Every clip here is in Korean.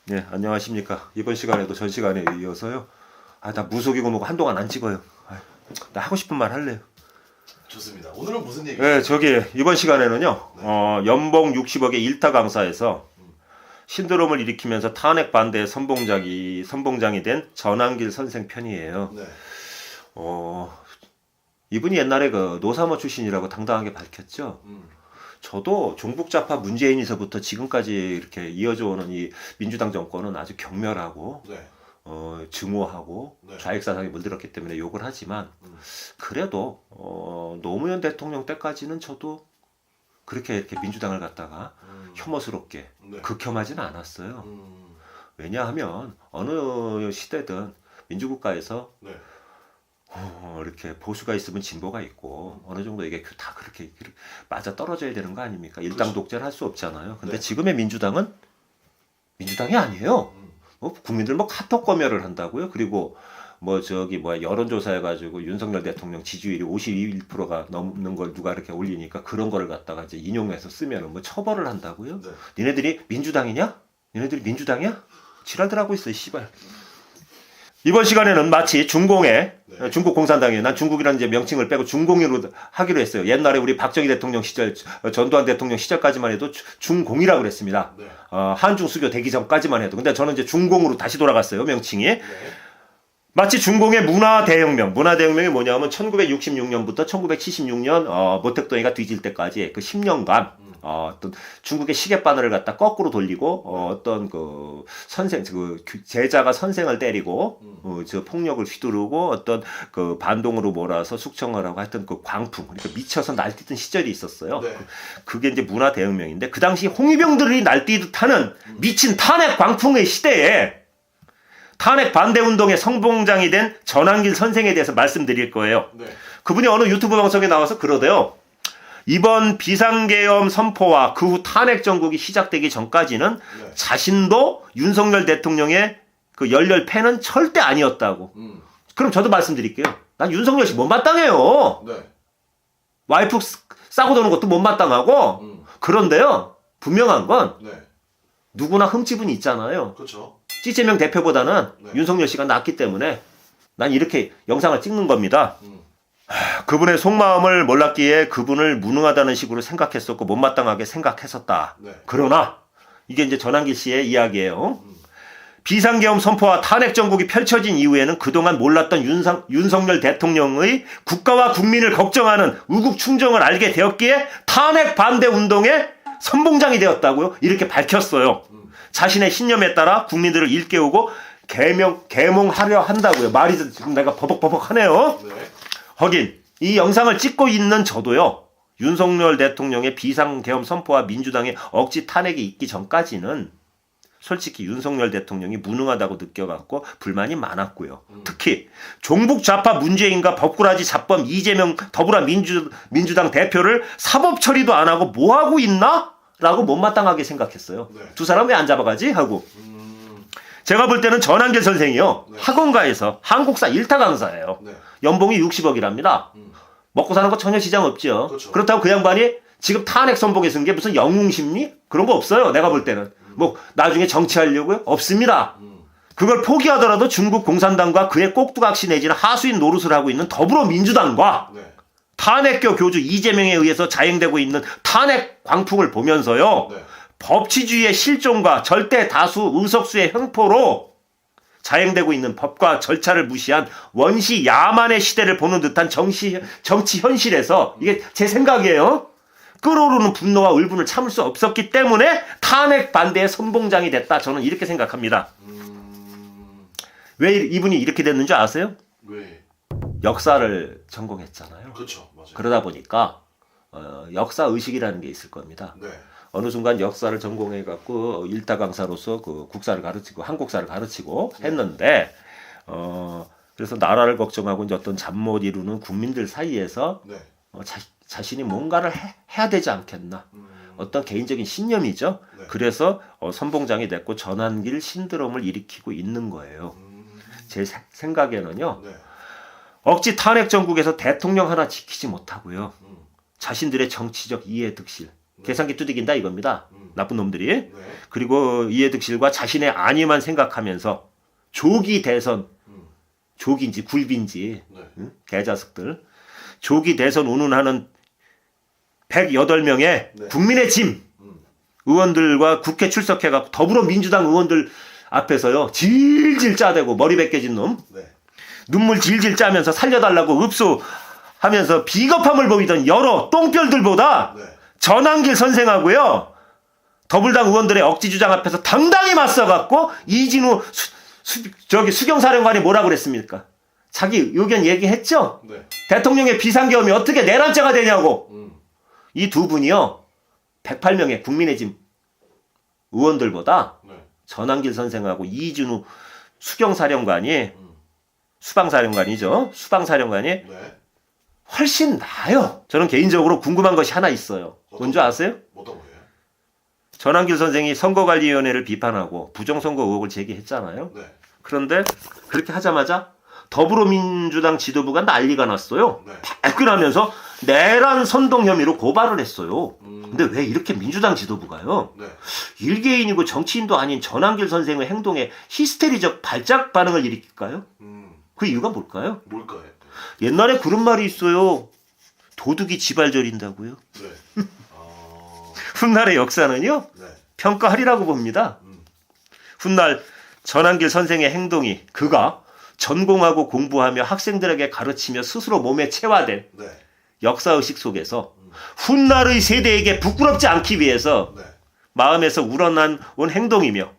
네, 안녕하십니까. 이번 시간에도 전 시간에 이어서요. 나 무속이고 뭐고 한동안 안 찍어요. 나 하고 싶은 말 할래요. 좋습니다. 오늘은 무슨 얘기죠? 네, 이번 시간에는요. 연봉 60억의 일타 강사에서 신드롬을 일으키면서 탄핵 반대 선봉장이 된 전한길 선생 편이에요. 네. 이분이 옛날에 그 노사모 출신이라고 당당하게 밝혔죠. 저도 종북좌파 문재인에서부터 지금까지 이렇게 이어져 오는 이 민주당 정권은 아주 경멸하고 네. 증오하고 네. 좌익사상에 물들었기 때문에 욕을 하지만 그래도 노무현 대통령 때까지는 저도 그렇게 이렇게 민주당을 갖다가 혐오스럽게 네. 극혐하지는 않았어요. 왜냐하면 어느 시대든 민주국가에서 네. 이렇게 보수가 있으면 진보가 있고 어느 정도 이게 다 그렇게 맞아 떨어져야 되는 거 아닙니까? 일당 독재를 할 수 없잖아요. 근데 네. 지금의 민주당은 민주당이 아니에요. 국민들 카톡 검열을 한다고요. 그리고 여론조사 해가지고 윤석열 대통령 지지율이 51%가 넘는 걸 누가 이렇게 올리니까 그런 거를 갖다가 이제 인용해서 쓰면은 처벌을 한다고요. 네. 니네들이 민주당이냐? 니네들이 민주당이야? 지랄들 하고 있어요, 씨발. 이번 시간에는 마치 중공의 중국 공산당이에요. 난 중국이라는 이제 명칭을 빼고 중공으로 하기로 했어요. 옛날에 우리 박정희 대통령 시절, 전두환 대통령 시절까지만 해도 중공이라고 그랬습니다. 네. 한중 수교 되기 전까지만 해도. 근데 저는 이제 중공으로 다시 돌아갔어요, 명칭이. 네. 마치 중공의 문화대혁명이 뭐냐면 1966년부터 1976년 모택동이가 뒤질 때까지 그 10년간 어떤 중국의 시계바늘을 갖다 거꾸로 돌리고 어떤 그 제자가 선생을 때리고 저 폭력을 휘두르고 어떤 그 반동으로 몰아서 숙청을 하고 하여튼 그 광풍 그러니까 미쳐서 날뛰던 시절이 있었어요. 네. 그게 이제 문화대혁명인데 그 당시 홍위병들이 날뛰듯 하는 미친 탄핵 광풍의 시대에 탄핵 반대 운동의 선봉장이 된 전한길 선생에 대해서 말씀드릴 거예요. 네. 그분이 어느 유튜브 방송에 나와서 그러대요. 이번 비상계엄 선포와 그 후 탄핵 정국이 시작되기 전까지는 네. 자신도 윤석열 대통령의 그 열렬 팬은 절대 아니었다고. 그럼 저도 말씀드릴게요. 난 윤석열 씨 못마땅해요. 네. 와이프 싸고 도는 것도 못마땅하고. 그런데요. 분명한 건 네. 누구나 흠집은 있잖아요. 그렇죠. 찌재명 대표보다는 네. 윤석열 씨가 낫기 때문에 난 이렇게 영상을 찍는 겁니다. 그분의 속마음을 몰랐기에 그분을 무능하다는 식으로 생각했었고 못마땅하게 생각했었다. 네. 그러나 이게 이제 전한길 씨의 이야기예요. 비상계엄 선포와 탄핵 정국이 펼쳐진 이후에는 그동안 몰랐던 윤석열 대통령의 국가와 국민을 걱정하는 의국 충정을 알게 되었기에 탄핵 반대 운동의 선봉장이 되었다고요. 이렇게 밝혔어요. 자신의 신념에 따라 국민들을 일깨우고 계몽하려 한다고요. 말이 지금 내가 버벅버벅하네요. 네. 하긴 이 영상을 찍고 있는 저도요. 윤석열 대통령의 비상계엄 선포와 민주당의 억지 탄핵이 있기 전까지는 솔직히 윤석열 대통령이 무능하다고 느껴갖고 불만이 많았고요. 특히 종북 좌파 문재인과 법꾸라지 잡범 이재명 더불어민주당 대표를 사법 처리도 안 하고 뭐 하고 있나? 라고 못마땅하게 생각했어요. 네. 두 사람 왜 안 잡아가지? 하고. 제가 볼 때는 전한길 선생이요. 네. 학원가에서 한국사 1타 강사예요. 네. 연봉이 60억이랍니다. 먹고 사는 거 전혀 지장 없죠. 그렇죠. 그렇다고 그 양반이 지금 탄핵 선봉에 쓴 게 무슨 영웅심리? 그런 거 없어요. 내가 볼 때는. 나중에 정치하려고요? 없습니다. 그걸 포기하더라도 중국 공산당과 그의 꼭두각시 내지는 하수인 노릇을 하고 있는 더불어민주당과 네. 탄핵교 교주 이재명에 의해서 자행되고 있는 탄핵 광풍을 보면서요. 네. 법치주의의 실종과 절대 다수 의석수의 횡포로 자행되고 있는 법과 절차를 무시한 원시 야만의 시대를 보는 듯한 정치 현실에서 이게 제 생각이에요. 끓어오르는 분노와 울분을 참을 수 없었기 때문에 탄핵 반대의 선봉장이 됐다. 저는 이렇게 생각합니다. 왜 이분이 이렇게 됐는 줄 아세요? 왜? 역사를 전공했잖아요. 그렇죠. 맞아요. 그러다 보니까 역사 의식이라는 게 있을 겁니다. 네. 어느 순간 역사를 전공해갖고 일타 강사로서 그 국사를 가르치고 한국사를 가르치고 했는데 그래서 나라를 걱정하고 이제 어떤 잠 못 이루는 국민들 사이에서 네. 자신이 뭔가를 해야 되지 않겠나. 어떤 개인적인 신념이죠. 네. 그래서 선봉장이 됐고 전한길 신드롬을 일으키고 있는 거예요. 제 생각에는요. 네. 억지 탄핵 정국에서 대통령 하나 지키지 못하고요. 자신들의 정치적 이해 득실. 계산기 두들긴다 이겁니다. 나쁜 놈들이. 네. 그리고 이해득실과 자신의 안위만 생각하면서 조기 대선, 조기인지 굴비인지 네. 응? 개자식들 조기 대선 운운하는 108명의 네. 국민의 짐 의원들과 국회 출석해갖고 더불어민주당 의원들 앞에서요 질질 짜대고 머리 벗겨진 놈 네. 눈물 질질 짜면서 살려달라고 읍소하면서 비겁함을 보이던 여러 똥별들보다 네. 전한길 선생하고요 더불당 의원들의 억지 주장 앞에서 당당히 맞서갖고 이진우 수경사령관이 뭐라 그랬습니까? 자기 의견 얘기했죠? 네. 대통령의 비상계엄이 어떻게 내란죄가 되냐고. 이 두 분이요 108명의 국민의 짐 의원들보다 네. 전한길 선생하고 이진우 수경사령관이 수방사령관이죠. 수방사령관이 네. 훨씬 나아요. 저는 개인적으로 궁금한 것이 하나 있어요. 뭔지 아세요? 어떤 거예요? 전한길 선생이 선거관리위원회를 비판하고 부정선거 의혹을 제기했잖아요. 네. 그런데 그렇게 하자마자 더불어민주당 지도부가 난리가 났어요. 네. 발끈하면서 내란 선동 혐의로 고발을 했어요. 근데 왜 이렇게 민주당 지도부가요? 네. 일개인이고 정치인도 아닌 전한길 선생의 행동에 히스테리적 발작 반응을 일으킬까요? 그 이유가 뭘까요? 뭘까요? 옛날에 그런 말이 있어요. 도둑이 지발 저린다고요. 네. 훗날의 역사는요. 네. 평가하리라고 봅니다. 훗날 전한길 선생의 행동이 그가 전공하고 공부하며 학생들에게 가르치며 스스로 몸에 체화된 네. 역사의식 속에서 훗날의 세대에게 부끄럽지 않기 위해서 네. 마음에서 우러난 온 행동이며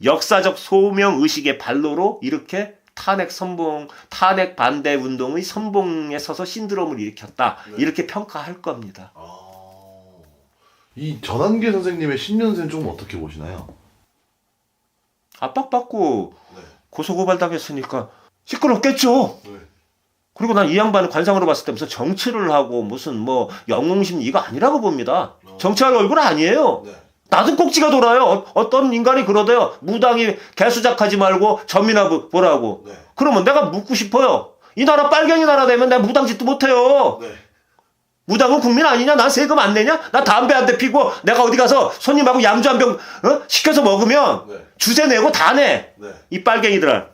역사적 소명의식의 발로로 이렇게 탄핵 반대 운동의 선봉에 서서 신드롬을 일으켰다. 네. 이렇게 평가할 겁니다. 이 전한길 선생님의 10년생 좀 어떻게 보시나요? 압박받고 네. 고소고발 당했으니까 시끄럽겠죠. 네. 그리고 난 이 양반을 관상으로 봤을 때 무슨 정치를 하고 무슨 뭐 영웅심 이거 아니라고 봅니다. 정치할 얼굴 아니에요. 네. 나도 꼭지가 돌아요. 어떤 인간이 그러대요. 무당이 개수작하지 말고 전미나 보라고. 네. 그러면 내가 묻고 싶어요. 이 나라 빨갱이 나라 되면 내가 무당짓도 못해요. 네. 무당은 국민 아니냐? 나 세금 안 내냐? 나 담배 한 대 피고 내가 어디 가서 손님하고 양주 한 병 시켜서 먹으면 네. 주세 내고 다 내. 네. 이 빨갱이들아.